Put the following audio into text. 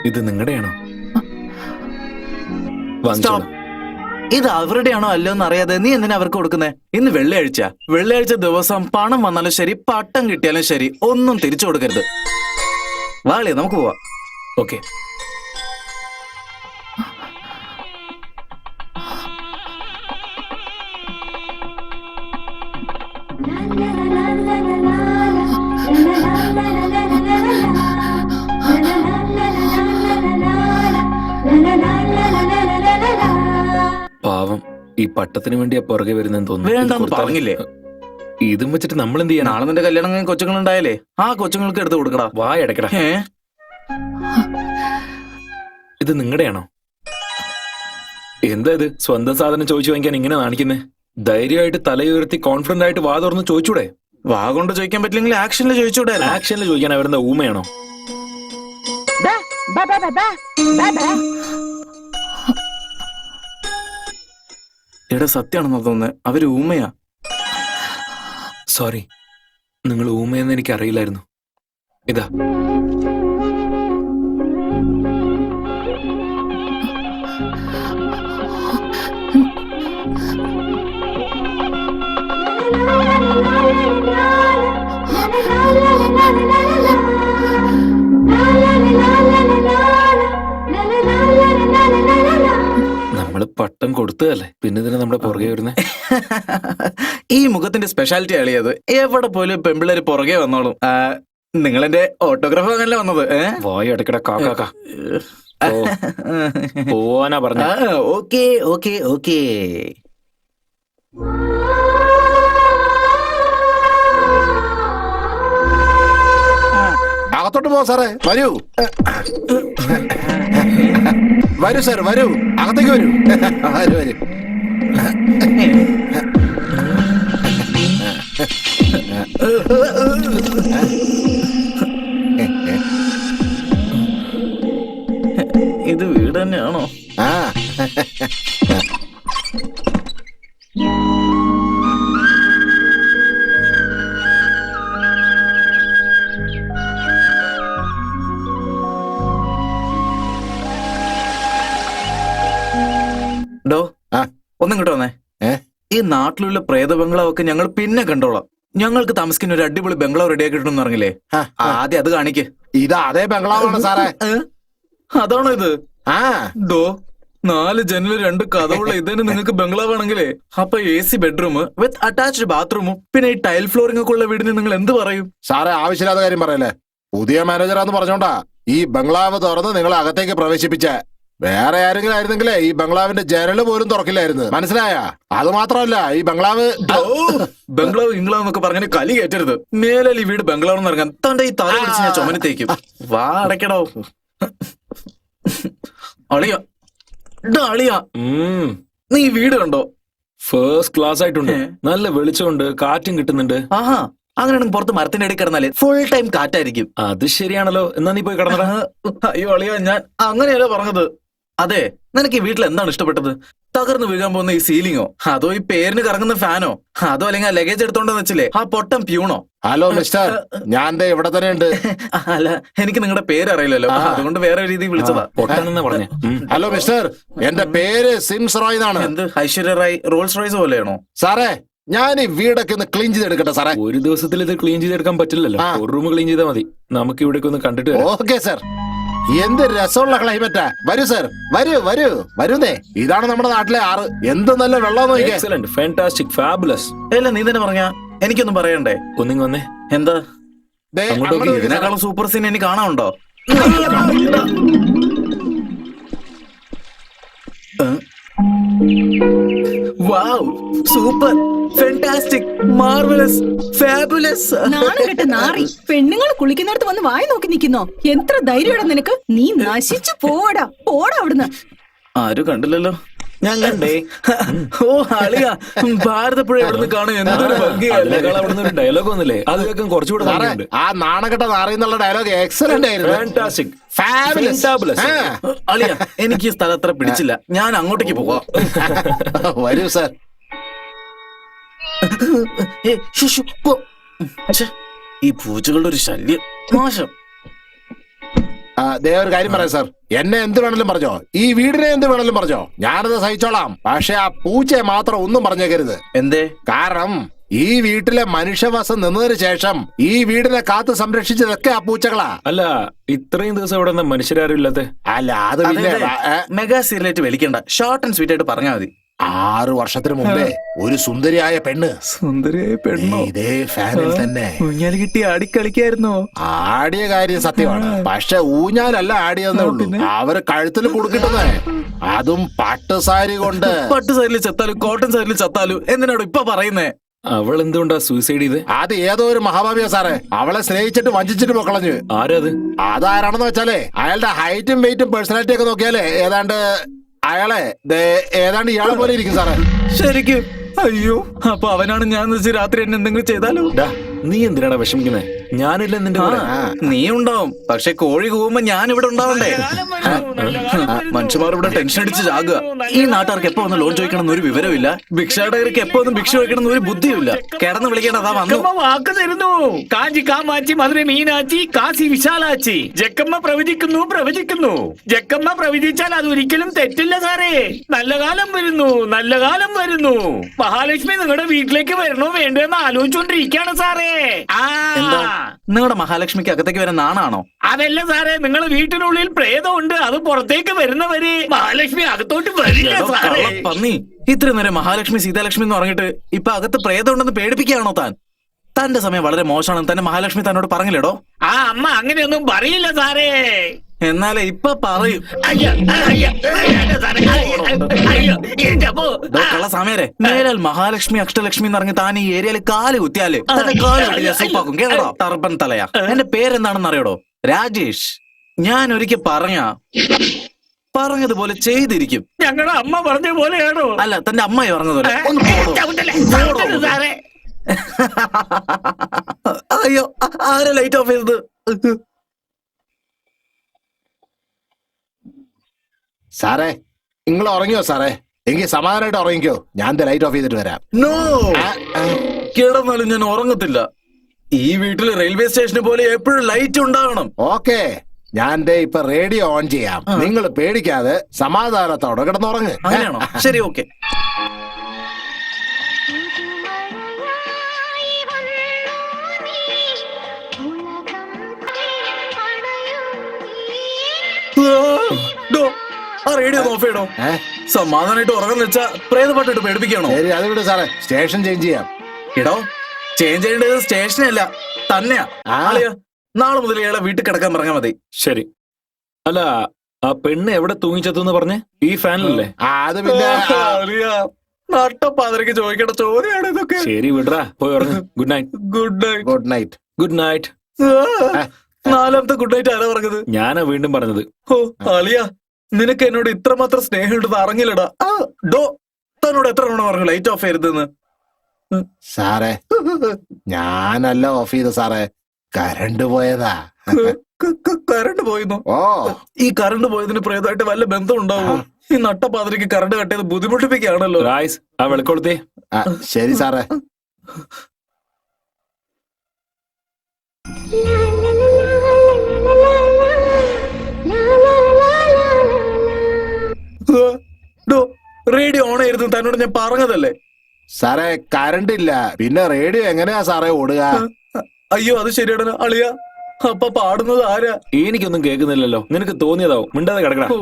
ഇത് നിങ്ങളുടെയാണോ? ഇത് അവരുടെയാണോ അല്ലോ എന്ന് അറിയാതെ നീ എന്തിനാ അവർക്ക് കൊടുക്കുന്നേ? ഇന്ന് വെള്ളിയാഴ്ച ദിവസം പണം വന്നാലും ശരി, പട്ടം കിട്ടിയാലും ശരി, ഒന്നും തിരിച്ചു കൊടുക്കരുത്. വാളിയ, നമുക്ക് പോവാം. ഓക്കെ. പാവം, ഈ പട്ടത്തിന് വേണ്ടിയാ പുറകെ വരുന്നെന്ന് തോന്നുന്നു. വേണ്ടെന്ന് പറഞ്ഞില്ലേ? ഇതും വെച്ചിട്ട് നമ്മൾ എന്ത് ചെയ്യണം? നാളെ നിന്റെ കല്യാണം കൊച്ചുങ്ങളുണ്ടായാലേ ആ കൊച്ചുങ്ങൾക്ക് എടുത്ത് കൊടുക്കടാ. വായടക്കടാ. ഇത് നിങ്ങളുടെയാണോ? എന്താ ഇത്? സ്വന്തം സാധനം ചോദിച്ചു വാങ്ങിക്കാൻ ഇങ്ങനെ കാണിക്കുന്നേ? ധൈര്യമായിട്ട് തലയുയർത്തി കോൺഫിഡന്റ് ആയിട്ട് വാ തുറന്ന് ചോദിച്ചൂടെ? വാ കൊണ്ട് ചോദിക്കാൻ പറ്റില്ലെങ്കിൽ ആക്ഷനിൽ ചോദിച്ചൂടെ? ആക്ഷനിൽ ചോദിക്കാൻ അവരെന്താ ഊമയാണോ? എടാ, സത്യമാണെന്നോ തോന്നുന്നത്, അവര് ഊമയാ. സോറി, നിങ്ങൾ ഊമയെന്ന് എനിക്ക് അറിയില്ലായിരുന്നു. ഇതാ. നമ്മള് പട്ടം കൊടുത്തതല്ലേ, പിന്നെ ഇതിനെ നമ്മുടെ പുറകെ വരുന്നേ? ഈ മുഖത്തിന്റെ സ്പെഷ്യാലിറ്റി അളിയത്. എവിടെ പോലും പെമ്പിള്ളേര് പുറകെ വന്നോളും. നിങ്ങളെന്റെ ഓട്ടോഗ്രാഫ് വാങ്ങാനല്ലേ വന്നത്? വായ ഇടയ്ക്കിടെ കാക്കാക്ക പോവാനാ പറഞ്ഞ. Okay okay okay. അകത്തോട്ട് പോ സാറേ, വരൂ വരൂ സാർ, വരൂ, അകത്തേക്ക് വരൂ. വരൂ വരൂ. ഇത് വീട് തന്നെയാണോ? ആ ഡോ, ഒന്നും ഇങ്ങോട്ട് വന്നേ. ഈ നാട്ടിലുള്ള പ്രേത ബംഗ്ലാവൊക്കെ ഞങ്ങൾ പിന്നെ കണ്ടോളാം. ഞങ്ങൾക്ക് താമസിക്കുന്ന ഒരു അടിപൊളി ബംഗ്ലാവ് റെഡിയാക്കിയിട്ടുണ്ടെന്ന് പറഞ്ഞില്ലേ? ആദ്യം അത് കാണിക്ക്. ഇത് അതേ ബംഗ്ലാവാണ് സാറേ. അതാണോ ഇത്? ഡോ, 4 ജനല് 2 കഥവുള്ള ഇതിന് നിങ്ങൾക്ക് ബംഗ്ലാവ് ആണെങ്കിലേ അപ്പൊ AC ബെഡ്റൂം വിത്ത് അറ്റാച്ച്ഡ് ബാത്റൂമും പിന്നെ ഈ ടൈൽ ഫ്ലോറിംഗ് ഒക്കെ ഉള്ള വീടിന് നിങ്ങൾ എന്ത് പറയും? സാറേ, ആവശ്യമില്ലാത്ത കാര്യം പറയല്ലേ. പുതിയ മാനേജറാന്ന് പറഞ്ഞോണ്ടാ ഈ ബംഗ്ലാവ് തുറന്ന് നിങ്ങളെ അകത്തേക്ക് പ്രവേശിപ്പിച്ച. വേറെ ആരെങ്കിലും ആയിരുന്നെങ്കിലേ ഈ ബംഗ്ലാവിന്റെ ജനല് പോലും തുറക്കില്ലായിരുന്നു. മനസ്സിലായ? അത് മാത്രമല്ല, ഈ ബംഗ്ലാവ് ബംഗ്ലാവ് ഇംഗ്ലാവ് എന്നൊക്കെ പറഞ്ഞ കലി കയറ്റരുത്. മേലെ ഈ വീട് ബംഗ്ലാവ് എന്ന് ഇറങ്ങാൻ തന്റെ ഈ തല പിടിച്ച് ഞാൻ ചുമനത്തേക്കും. വാ അടയ്ക്കടോ. അളിയ അളിയ, നീ വീട് കണ്ടോ? ഫസ്റ്റ് ക്ലാസ് ആയിട്ടുണ്ട്. നല്ല വെളിച്ചമുണ്ട്, കാറ്റും കിട്ടുന്നുണ്ട്. ആഹാ, അങ്ങനെയാണെങ്കിൽ പുറത്ത് മരത്തിന്റെ ഇടയിൽ കിടന്നാലേ ഫുൾ ടൈം കാറ്റായിരിക്കും. അത് ശരിയാണല്ലോ. എന്നാ നീ പോയി കിടന്നടാ. അയ്യോ അളിയ, ഞാൻ അങ്ങനെയല്ല പറഞ്ഞത്. അതെ, നിനക്ക് ഈ വീട്ടിൽ എന്താണ് ഇഷ്ടപ്പെട്ടത്? തകർന്നു വീഴാൻ പോകുന്ന ഈ സീലിങ്ങോ, അതോ ഈ പേരിന് കറങ്ങുന്ന ഫാനോ, അതോ അല്ലെങ്കിൽ ആ ലഗേജ് എടുത്തോണ്ടെന്ന് വെച്ചില്ലേ ആ പൊട്ടം പ്യൂണോ? ഹലോ മിസ്റ്റർ, ഞാൻ ഇവിടെ തന്നെ ഉണ്ട്. അല്ല, എനിക്ക് നിങ്ങളുടെ പേര് അറിയില്ലല്ലോ, അതുകൊണ്ട് വേറെ രീതിയിൽ വിളിച്ചതാ. പൊട്ടനെന്ന് പറഞ്ഞേ. ഹലോ മിസ്റ്റർ, എന്റെ പേര് സിംസ് റോയ് എന്നാണ്. എന്ത് ഐശ്വര്യ റായ് റോൾസ് റോയ്സ് പോലെയാണോ? സാറേ, ഞാൻ ഈ വീടൊക്കെ ഒന്ന് ക്ലീൻ ചെയ്തെടുക്കട്ടെ സാറേ? ഒരു ദിവസത്തിൽ ഇത് ക്ലീൻ ചെയ്തെടുക്കാൻ പറ്റില്ലല്ലോ. ഒരു റൂം ക്ലീൻ ചെയ്താൽ മതി. നമുക്ക് ഇവിടെ ഒന്ന് കണ്ടിട്ട്. Okay sir. എന്ത് രസമുള്ള ക്ലൈമറ്റാ. വരൂ സാർ, വരൂ വരൂ വരുന്നേ. ഇതാണ് നമ്മുടെ നാട്ടിലെ ആറ്. എന്ത് നല്ല വെള്ളം. Excellent, fantastic, fabulous. അല്ല, നീ തന്നെ പറഞ്ഞ എനിക്കൊന്നും പറയണ്ടേ? ഒന്നിങ്ങ് വന്നേ. എന്താ ഇതിനേക്കാളും സൂപ്പർ സീൻ എനിക്ക് കാണാനുണ്ടോ? വാവ്, സൂപ്പർ, ഫാന്റാസ്റ്റിക്, മാർവലസ്, ഫാബുലസ്. നാണുകെട്ട നാറി, പെണ്ണുങ്ങൾ കുളിക്കുന്നിടത്ത് വന്ന് വായി നോക്കി നിൽക്കുന്നോ? എത്ര ധൈര്യമാടാ നിനക്ക്? നീ നശിച്ചു പോടാ, പോടാ അവിടുന്ന്. ആരും കണ്ടില്ലല്ലോ. ഞാൻ കണ്ടേ. ഓ അളിയ, ഭാരതപ്പുഴ എവിടുന്ന് കാണും, എന്തൊരു ഭംഗിയാണ്. ഡയലോഗ് വന്നില്ലേ, അത് കേൾക്കാൻ കുറച്ചുകൂടെ ഭംഗിയുണ്ട്. ആ നാണകെട്ട നാറി എന്നുള്ള ഡയലോഗ് എക്സലന്റ് ആയിരുന്നു. Fantastic, fabulous. അളിയ, എനിക്ക് ഈ സ്ഥലം അത്ര പിടിച്ചില്ല. ഞാൻ അങ്ങോട്ടേക്ക് പോവാം. വരൂ സാർ. ഈ പൂച്ചകളുടെ ഒരു ശല്യം മോശം. ദേ ഒരു കാര്യം പറയാം സാർ, എന്നെ എന്ത് വേണമെങ്കിലും പറഞ്ഞോ, ഈ വീടിനെ എന്ത് വേണമെങ്കിലും പറഞ്ഞോ, ഞാനത് സഹിച്ചോളാം. പക്ഷെ ആ പൂച്ചയെ മാത്രം ഒന്നും പറഞ്ഞേക്കരുത്. എന്തേ? കാരണം ഈ വീട്ടിലെ മനുഷ്യവാസം നിന്നതിന് ശേഷം ഈ വീടിനെ കാത്തു സംരക്ഷിച്ചതൊക്കെ ആ പൂച്ചകളാ. അല്ല, ഇത്രയും ദിവസം ഇവിടെ നിന്ന് മനുഷ്യരാരും ഇല്ലാത്ത. അല്ല അത് പിന്നെ മെഗാ സീരിയലായിട്ട് വലിക്കണ്ട, ഷോർട്ട് ആൻഡ് സ്വീറ്റ് ആയിട്ട് പറഞ്ഞാൽ മതി. 6 വർഷത്തിന് മുമ്പേ ഒരു സുന്ദരിയായ പെണ്ണ് സുന്ദരിയായ പെണ്ണോ? ഇതേ ഫാനിൽ തന്നെ ഊഞ്ഞാല് കിട്ടി ആടിക്കളിക്കായിരുന്നോ? ആടിയ കാര്യം സത്യമാണ്, പക്ഷെ ഊഞ്ഞാലല്ല ആടിയെന്നേ ഉള്ളൂ. അവര് കഴുത്തിൽ കുടുക്കിട്ടതേ, അതും പട്ടുസാരി കൊണ്ട്. പട്ട് സൈഡിൽ ചത്താലും കോട്ടൺ സൈഡിൽ ചത്താലും എന്തിനാടോ ഇപ്പൊ പറയുന്നേ? അവൾ എന്തുകൊണ്ടാ സൂയിസൈഡ് ചെയ്ത്? അത് ഏതോ ഒരു മഹാഭാവിയാ സാറേ, അവളെ സ്നേഹിച്ചിട്ട് വഞ്ചിച്ചിട്ട് പൊക്കളഞ്ഞു. ആരാത്? അതാരാണെന്ന് വെച്ചാലേ അയാളുടെ ഹൈറ്റും വെയിറ്റും പേഴ്സണാലിറ്റി ഒക്കെ നോക്കിയാലേ ഏതാണ്ട് ഇയാളെ പോലെ ഇരിക്കും സാറേ. ശരിക്കും? അയ്യോ, അപ്പൊ അവനാണ് ഞാൻ വെച്ച് രാത്രി എന്നെ എന്തെങ്കിലും ചെയ്താലോ? ഡാ, നീ എന്തിനാടാ വിഷമിക്കുന്നേ? ഞാനില്ല നിന്റെ കൂടെ. നീ ഉണ്ടാവും, പക്ഷെ കോഴി കൂവുമ്പോ ഞാൻ ഇവിടെ ഉണ്ടാവണ്ടേ? മനുഷ്യന്മാർ ഇവിടെ ടെൻഷൻ അടിച്ച് ചാകുക. ഈ നാട്ടുകാർക്ക് എപ്പോ ഒന്ന് ലോൺ ചോദിക്കണം ഒരു വിവരമില്ല, ഭിക്ഷാടകർക്ക് എപ്പോ ഒന്ന് ഭിക്ഷ ചോദിക്കണം ഒരു ബുദ്ധിയുമില്ല. കിടന്ന് വിളിക്കേണ്ടതാ വന്നു. ജക്കമ്മ വാക്ക് തരുന്നു. കാഞ്ചി കാമാച്ചി മധുര മീനാച്ചി കാശി വിശാലാച്ചി. ജക്കമ്മ പ്രവചിക്കുന്നു. ജക്കമ്മ പ്രവചിച്ചാൽ അത് ഒരിക്കലും തെറ്റില്ല സാറേ. നല്ല കാലം വരുന്നു. മഹാലക്ഷ്മി നിങ്ങളുടെ വീട്ടിലേക്ക് വരണോ വേണ്ടോ എന്ന് ആലോചിച്ചോണ്ടിരിക്കാണ് സാറേ. എന്താ നിങ്ങളുടെ മഹാലക്ഷ്മിക്ക് അകത്തേക്ക് വരാൻ നാണാണോ? അതല്ല സാറേ, നിങ്ങളെ വീട്ടിനുള്ളിൽ പ്രേതമുണ്ട്, അത് പുറത്തേക്ക് വരുന്നവര് മഹാലക്ഷ്മി അകത്തോട്ട് വരില്ല സാറേ. പന്നി, ഇത്ര നേരം മഹാലക്ഷ്മി സീതാലക്ഷ്മി എന്ന് പറഞ്ഞിട്ട് ഇപ്പൊ അകത്ത് പ്രേതം ഉണ്ടെന്ന് പേടിപ്പിക്കുകയാണോ താൻ? തന്റെ സമയം വളരെ മോശമാണെന്ന് തന്നെ മഹാലക്ഷ്മി തന്നോട് പറഞ്ഞില്ലടോ? ആ അമ്മ അങ്ങനെയൊന്നും പറയില്ല സാറേ. എന്നാലേ ഇപ്പൊ പറയും. കള്ള സമയരെ മേലാൽ മഹാലക്ഷ്മി അഷ്ടലക്ഷ്മി എന്ന് പറഞ്ഞ് താൻ ഈ ഏരിയയിൽ കാല് കുത്തിയാല് സൂപ്പാക്കും കേട്ടോ. ടർബൻ തലയാ. എന്റെ പേരെന്താണെന്ന് അറിയടോ? രാജേഷ്. ഞാൻ ഒരിക്കൽ പറഞ്ഞതുപോലെ ചെയ്തിരിക്കും. ഞങ്ങളുടെ അമ്മ പറഞ്ഞ പോലെയാണോ? അല്ല, തന്റെ അമ്മായി പറഞ്ഞതുപോലെ. സാറേ, അയ്യോ, ആരെ ലൈറ്റ് ഓഫ് ചെയ്തത്? സാറേ, നിങ്ങൾ ഉറങ്ങിയോ സാറേ? എങ്കിൽ സമാധാനമായിട്ട് ഉറങ്ങിക്കോ, ഞാൻ ലൈറ്റ് ഓഫ് ചെയ്തിട്ട് വരാം. നോ, കിടന്നാലും ഞാൻ ഉറങ്ങത്തില്ല. ഈ വീട്ടില് റെയിൽവേ സ്റ്റേഷന് പോലെ എപ്പോഴും ലൈറ്റ് ഉണ്ടാകണം. ഓക്കെ, ഞാൻ ഇപ്പൊ റേഡിയോ ഓൺ ചെയ്യാം. നിങ്ങൾ പേടിക്കാതെ സമാധാനത്തോടെ കിടന്നുറങ്ങ്. അങ്ങനെയാണോ? ശരി, ഓക്കെ. ആ റേഡിയോ ഓഫ് ചെയ്യണോ? സമാധാനമായിട്ട് ഉറങ്ങുന്ന വെച്ചാ പ്രേതപ്പാട്ടിട്ട് പേടിപ്പിക്കണോ? ശരി, അത് വിട് സാറേ, സ്റ്റേഷൻ ചേഞ്ച് ചെയ്യാം. ഇടോ, ചേഞ്ച് ചെയ്യേണ്ടത് സ്റ്റേഷനല്ല, തന്നെയാ. നാളെ മുതൽ ഇയാളെ വീട്ടിൽ കിടക്കാൻ പറഞ്ഞാൽ മതി. ശരി. അല്ല, ആ പെണ്ണ് എവിടെ തൂങ്ങിച്ചെത്തുന്ന് പറഞ്ഞേ? ഈ ഫാനിലല്ലേ? അത് പിന്നെ നട്ടപ്പാതിരക്ക് ചോദിക്കേണ്ട ചോദ്യമാണ് ഇതൊക്കെ. ശരി, വിടറാ, പോയി ഉറങ്ങ്. Good night. Good night. Good night. Good night. നാലാമത്തെ ഗുഡ് നൈറ്റ് ആരാ പറഞ്ഞത്? ഞാനാ വീണ്ടും പറഞ്ഞത്. ഓ അളിയ, നിനക്ക് എന്നോട് ഇത്രമാത്രം സ്നേഹമുണ്ടെന്ന് അറിഞ്ഞില്ലടാ. ഡോ, തന്നോട് എത്ര തവണ പറഞ്ഞു ലൈറ്റ് ഓഫ് ചെയ്യരുതെന്ന്? സാറേ, ഞാനല്ല ഓഫ് ചെയ്ത സാറേ, കരണ്ട് പോയതാ. കറണ്ട് പോയിരുന്നു? ഓ, ഈ കറണ്ട് പോയതിന് പ്രേതമായിട്ട് വല്ല ബന്ധം ഉണ്ടാവോ? ഈ നട്ടപ്പാതിരക്ക് കറണ്ട് കട്ടിയത് ബുദ്ധിമുട്ടിപ്പിക്കുകയാണല്ലോ. റൈസ്, ആ വിളക്കൊടുത്തേ. ശരി സാറേ. റേഡിയോ ഓൺ ചെയ്യരുത് തന്നോട് ഞാൻ പറഞ്ഞതല്ലേ? സാറേ, കറണ്ട് ഇല്ല, പിന്നെ റേഡിയോ എങ്ങനെയാ സാറേ ഓടുക? അയ്യോ, അത് ശരിയാണ് അളിയ. അപ്പൊ പാടുന്നത് ആരാ? എനിക്കൊന്നും കേൾക്കുന്നില്ലല്ലോ. നിനക്ക് തോന്നിയതാവും. മിണ്ടാതെ കിടക്കടാ. ഓ